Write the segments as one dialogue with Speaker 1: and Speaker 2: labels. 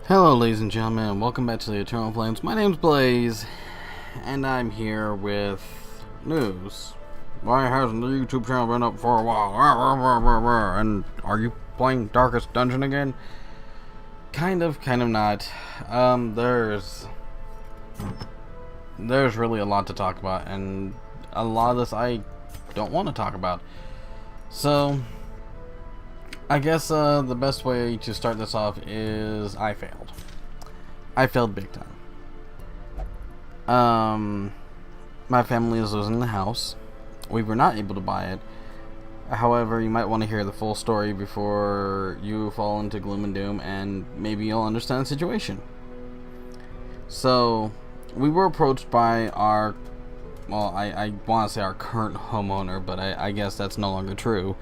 Speaker 1: Hello ladies and gentlemen, and welcome back to the Eternal Flames. My name's Blaze, and I'm here with news. Why hasn't the YouTube channel been up for a while? And are you playing Darkest Dungeon again? Kind of not. There's really a lot to talk about, and a lot of this I don't want to talk about. So I guess the best way to start this off is I failed. I failed big time. My family is losing the house. We were not able to buy it. However, you might want to hear the full story before you fall into gloom and doom, and maybe you'll understand the situation. So, we were approached by our, well, I want to say our current homeowner, but I guess that's no longer true.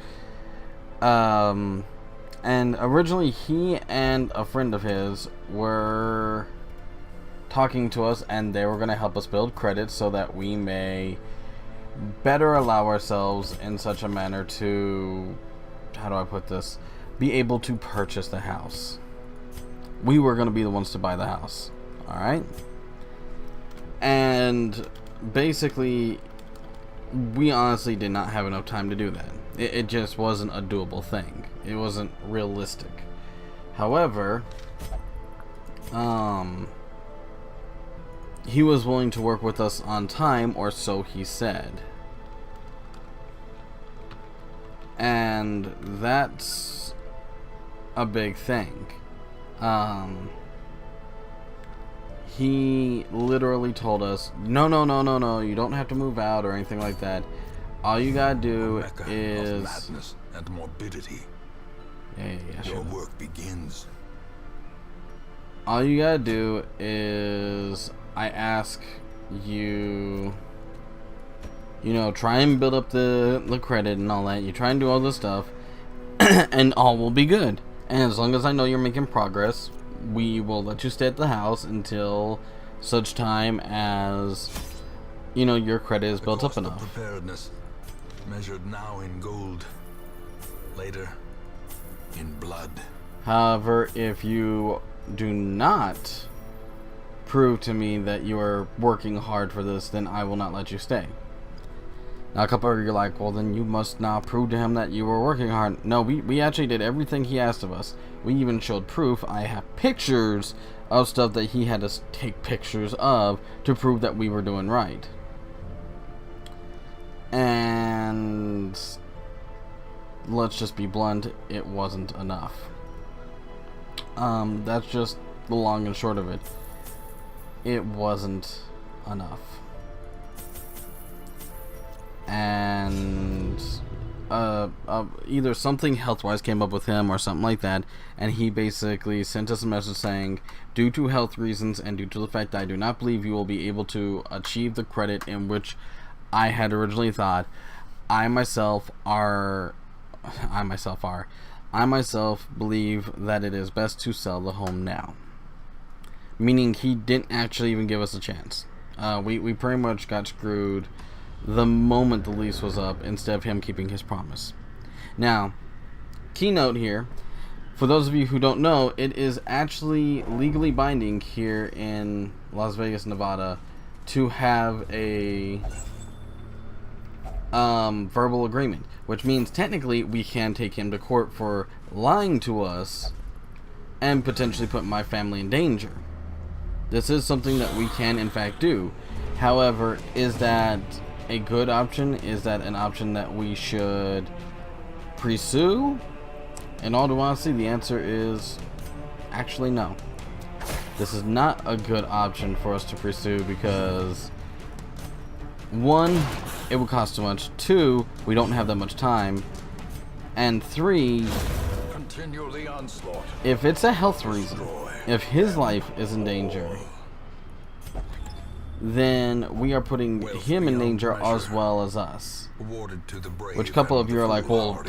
Speaker 1: And originally he and a friend of his were talking to us, and they were going to help us build credit so that we may better allow ourselves in such a manner to, how do I put this, be able to purchase the house. We were going to be the ones to buy the house. Alright? And basically, we honestly did not have enough time to do that. It just wasn't a doable thing. It wasn't realistic. However, he was willing to work with us on time, or so he said. And that's a big thing. He literally told us, no, you don't have to move out or anything like that. All you gotta do is
Speaker 2: madness and morbidity.
Speaker 1: Yeah,
Speaker 2: Your work begins.
Speaker 1: All you gotta do is I ask you, try and build up the credit and all that. You try and do all this stuff, and all will be good. And as long as I know you're making progress, we will let you stay at the house until such time as your credit is built up enough.
Speaker 2: Preparedness, measured now in gold, later in blood.
Speaker 1: However, if you do not prove to me that you are working hard for this, then I will not let you stay. Now, a couple of you are like, well, then you must now prove to him that you were working hard. No, we actually did everything he asked of us. We even showed proof. I have pictures of stuff that he had to take pictures of to prove that we were doing right. And let's just be blunt, it wasn't enough. That's just the long and short of it. It wasn't enough. And either something health-wise came up with him or something like that, and he basically sent us a message saying, due to health reasons and due to the fact that I do not believe you will be able to achieve the credit in which I had originally thought, I myself believe that it is best to sell the home now. Meaning he didn't actually even give us a chance. We pretty much got screwed the moment the lease was up, instead of him keeping his promise. Now, keynote here, for those of you who don't know, it is actually legally binding here in Las Vegas, Nevada, to have a verbal agreement, which means technically we can take him to court for lying to us and potentially put my family in danger. This is something that we can in fact do. However, is that a good option? Is that an option that we should pursue? In all honesty, the answer is actually no. This is not a good option for us to pursue because, one, it would cost too much. Two, we don't have that much time. And three,
Speaker 2: Continue the onslaught.
Speaker 1: if it's a health reason, if his life is in danger, then we are putting him in danger as well as us. Which a couple of you are like, well,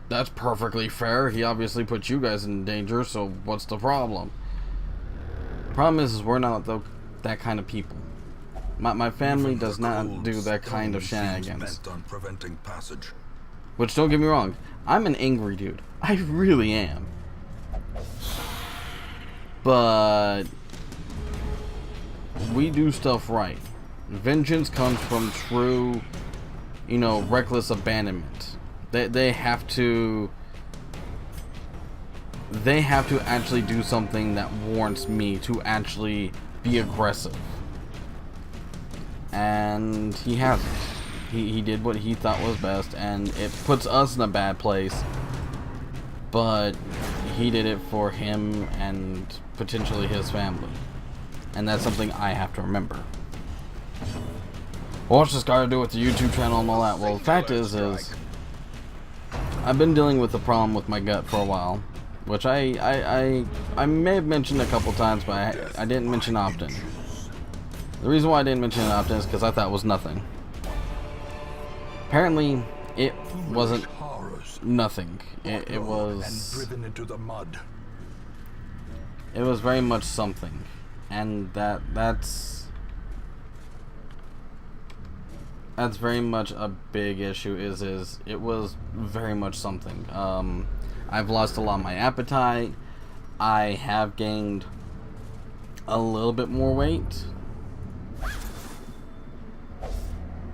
Speaker 1: that's perfectly fair. He obviously put you guys in danger, so what's the problem? The problem is we're not that kind of people. My family does not do that kind of shenanigans. Which, don't get me wrong, I'm an angry dude. I really am. but we do stuff right. Vengeance comes from true, you know, reckless abandonment. They have to actually do something that warrants me to actually be aggressive. And he hasn't. He did what he thought was best, and it puts us in a bad place. But he did it for him and potentially his family. And that's something I have to remember. What's this got to do with the YouTube channel and all that? Well, the fact is I've been dealing with the problem with my gut for a while, which I may have mentioned a couple times, but I didn't mention often. The reason why I didn't mention it often is because I thought it was nothing. Apparently, it wasn't nothing. It was
Speaker 2: driven into the mud.
Speaker 1: It was very much something, and that's very much a big issue. Is it was very much something. I've lost a lot of my appetite. I have gained a little bit more weight.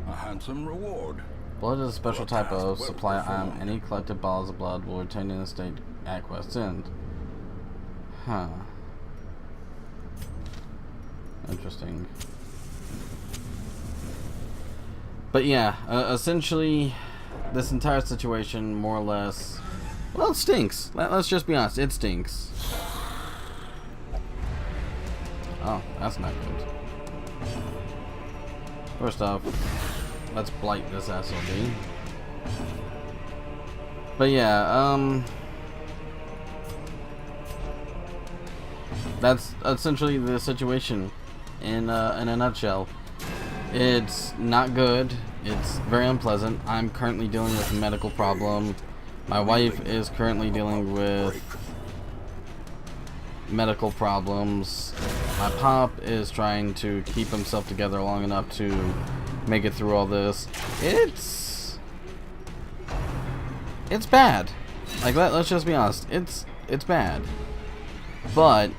Speaker 2: A handsome reward.
Speaker 1: Blood is a special type of supply item. Any collected bottles of blood will retain in the state at quest's end. Huh. Interesting. But yeah, essentially, this entire situation, more or less, well, it stinks. Let's just be honest, it stinks. Oh, that's not good. First off, let's blight this SOB. But yeah, that's essentially the situation in a nutshell. It's not good. It's very unpleasant. I'm currently dealing with a medical problem. My wife is currently dealing with medical problems. My pop is trying to keep himself together long enough to make it through all this. It's bad. Like, let's just be honest. It's bad. But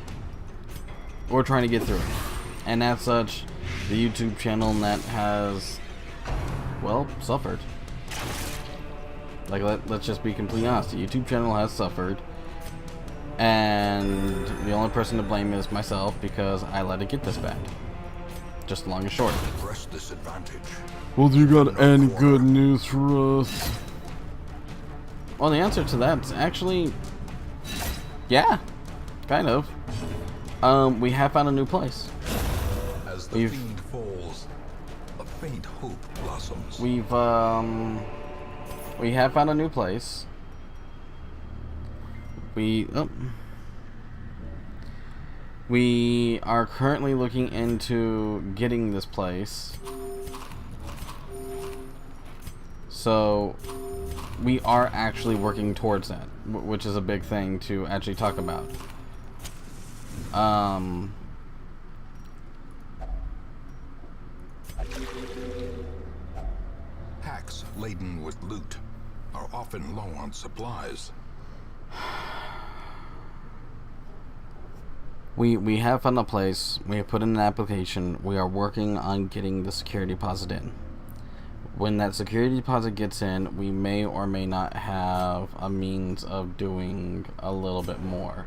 Speaker 1: we're trying to get through it. And as such, the YouTube channel that has, well, suffered. Like, let's just be completely honest. The YouTube channel has suffered. And the only person to blame is myself, because I let it get this bad. Just long and short.
Speaker 2: Press this advantage.
Speaker 1: Well, do you got any good news for us? Well, the answer to that's actually, yeah, kind of. We have found a new place.
Speaker 2: As the fiend falls, a faint hope blossoms.
Speaker 1: We have found a new place. We are currently looking into getting this place. So we are actually working towards that, which is a big thing to actually talk about.
Speaker 2: Packs laden with loot are often low on supplies.
Speaker 1: We have found a place. We have put in an application. We are working on getting the security deposit in. When that security deposit gets in, we may or may not have a means of doing a little bit more.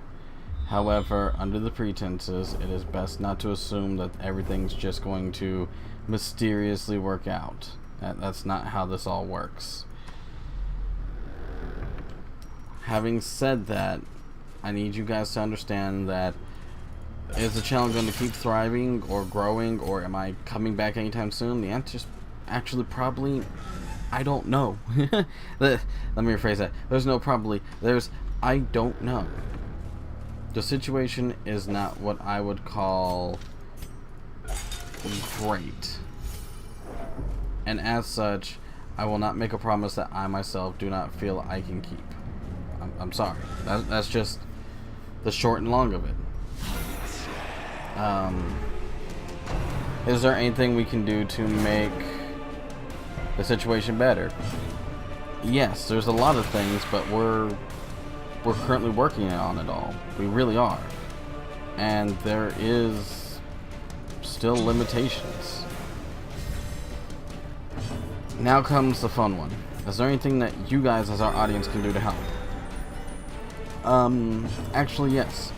Speaker 1: However, under the pretenses, it is best not to assume that everything's just going to mysteriously work out. That's not how this all works. Having said that, I need you guys to understand that, is the channel going to keep thriving or growing, or am I coming back anytime soon? The answer is actually probably, I don't know. Let me rephrase that. There's no probably. There's I don't know. The situation is not what I would call great. And as such, I will not make a promise that I myself do not feel I can keep. I'm sorry. That's just the short and long of it. Is there anything we can do to make the situation better? Yes, there's a lot of things, but we're currently working on it all. We really are. and there is still limitations. Now comes the fun one. Is there anything that you guys as our audience can do to help? Actually yes.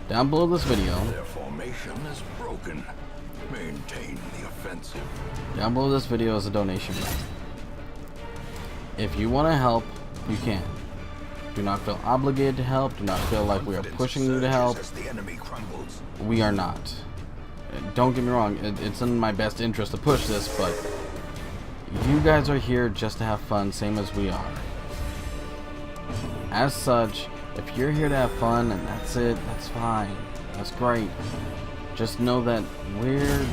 Speaker 1: Down below this video,
Speaker 2: Their formation is broken. Maintain the offensive.
Speaker 1: down below this video is a donation button. If you want to help, you can. Do not feel obligated to help. Do not feel like we are pushing you to help.
Speaker 2: As the enemy crumbles.
Speaker 1: We are not. Don't get me wrong, it's in my best interest to push this, but you guys are here just to have fun, same as we are. As such, if you're here to have fun and that's it, that's fine. That's great. Just know that we're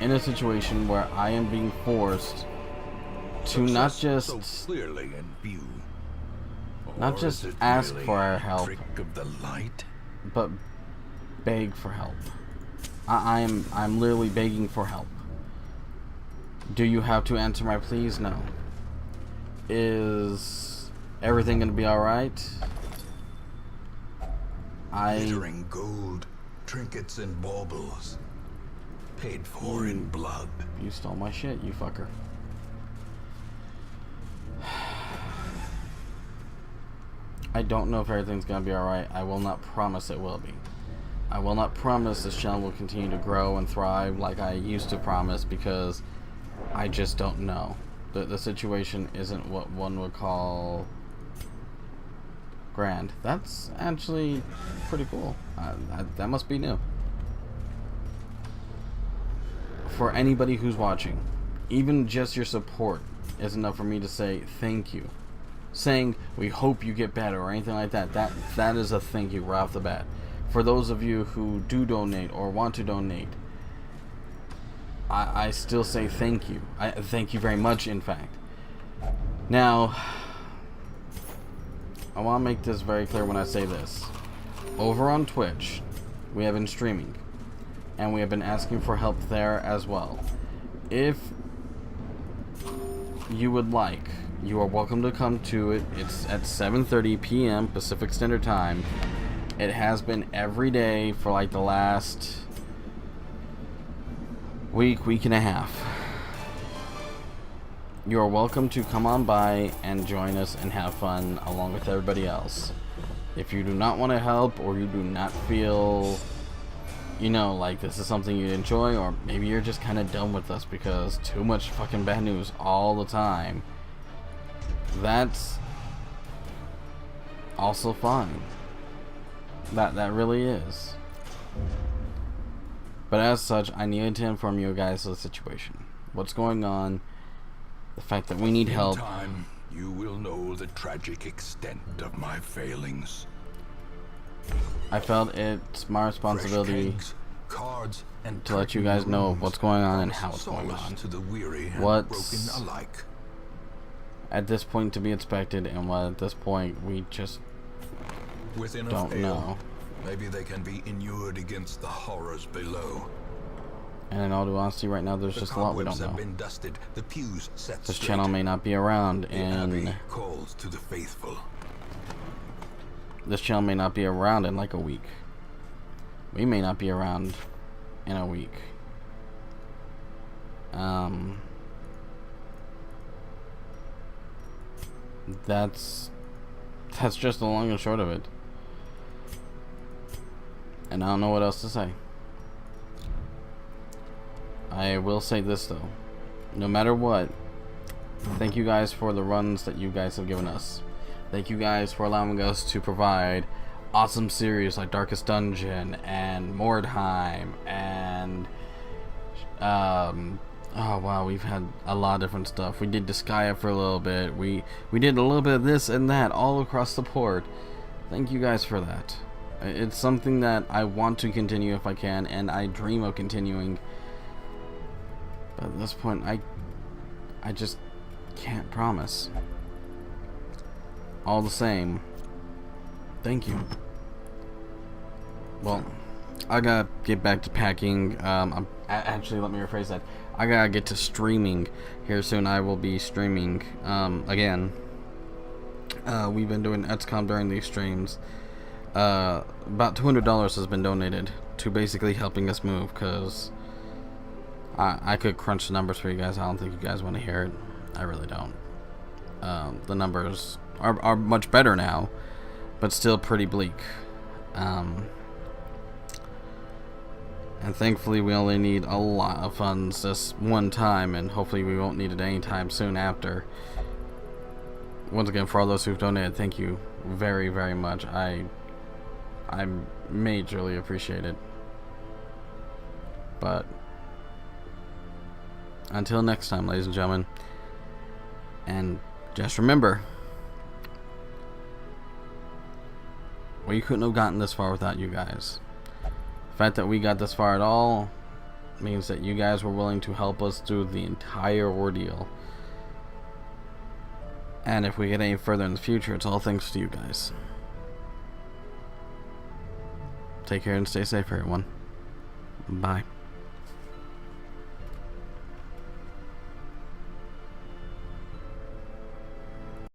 Speaker 1: in a situation where I am being forced to not just
Speaker 2: so clearly in view.
Speaker 1: not
Speaker 2: Or
Speaker 1: just
Speaker 2: is it
Speaker 1: ask
Speaker 2: really
Speaker 1: for our
Speaker 2: a
Speaker 1: help,
Speaker 2: trick of the light?
Speaker 1: but beg for help. I'm literally begging for help. Do you have to answer my pleas? No. Is everything gonna be alright?
Speaker 2: Glittering gold, trinkets and baubles, paid for in blood.
Speaker 1: You stole my shit, you fucker. I don't know if everything's gonna be alright. I will not promise it will be. I will not promise this channel will continue to grow and thrive like I used to promise, because I just don't know. The situation isn't what one would call grand. That's actually pretty cool. That must be new. For anybody who's watching, even just your support is enough for me to say thank you. Saying we hope you get better or anything like that, that is a thank you right off the bat. For those of you who do donate or want to donate, I still say thank you. I thank you very much, in fact. Now, I want to make this very clear when I say this. Over on Twitch, we have been streaming, and we have been asking for help there as well. If you would like, you are welcome to come to it. It's at 7:30 p.m. Pacific Standard Time. It has been every day for like the last week and a half. You are welcome to come on by and join us and have fun along with everybody else. If you do not want to help, or you do not feel, you know, like this is something you enjoy, or maybe you're just kind of done with us because too much fucking bad news all the time, that's also fine. That really is. But as such, I needed to inform you guys of the situation. What's going on, the fact that we need help.
Speaker 2: In time, you will know the tragic extent of my failings.
Speaker 1: I felt it's my responsibility
Speaker 2: Kegs, cards, and
Speaker 1: to let you guys know what's going on and how it's going
Speaker 2: solace
Speaker 1: on.
Speaker 2: to the weary and
Speaker 1: What's
Speaker 2: broken alike.
Speaker 1: at this point to be expected, and what at this point we just
Speaker 2: With enough
Speaker 1: don't
Speaker 2: ale,
Speaker 1: know.
Speaker 2: maybe they can be inured against the horrors below.
Speaker 1: And in all due honesty, right now there's
Speaker 2: The
Speaker 1: just a lot we
Speaker 2: cobwebs
Speaker 1: don't
Speaker 2: have
Speaker 1: know.
Speaker 2: been dusted, the pews set
Speaker 1: This
Speaker 2: straight.
Speaker 1: channel may not be around
Speaker 2: The Abbey
Speaker 1: in
Speaker 2: calls to the faithful.
Speaker 1: this channel may not be around in like a week. We may not be around in a week. That's just the long and short of it. And I don't know what else to say. I will say this though. No matter what, thank you guys for the runs that you guys have given us. Thank you guys for allowing us to provide awesome series like Darkest Dungeon and Mordheim and oh wow, we've had a lot of different stuff. We did Disgaea for a little bit. We did a little bit of this and that all across the board. Thank you guys for that. It's something that I want to continue if I can, and I dream of continuing. But at this point, I just can't promise. All the same, thank you. Well, I gotta get back to packing. Actually, let me rephrase that. I gotta get to streaming here soon. I will be streaming again. We've been doing XCOM during these streams. about $200 has been donated to basically helping us move, because I could crunch the numbers for you guys. I don't think you guys want to hear it. I really don't. The numbers are much better now, but still pretty bleak. And thankfully we only need a lot of funds this one time, and hopefully we won't need it anytime soon after. Once again, for all those who've donated, thank you very, very much. I majorly appreciate it. But until next time, ladies and gentlemen, and just remember, we couldn't have gotten this far without you guys. The fact that we got this far at all means that you guys were willing to help us through the entire ordeal. And if we get any further in the future, it's all thanks to you guys. Take care and stay safe, everyone. Bye.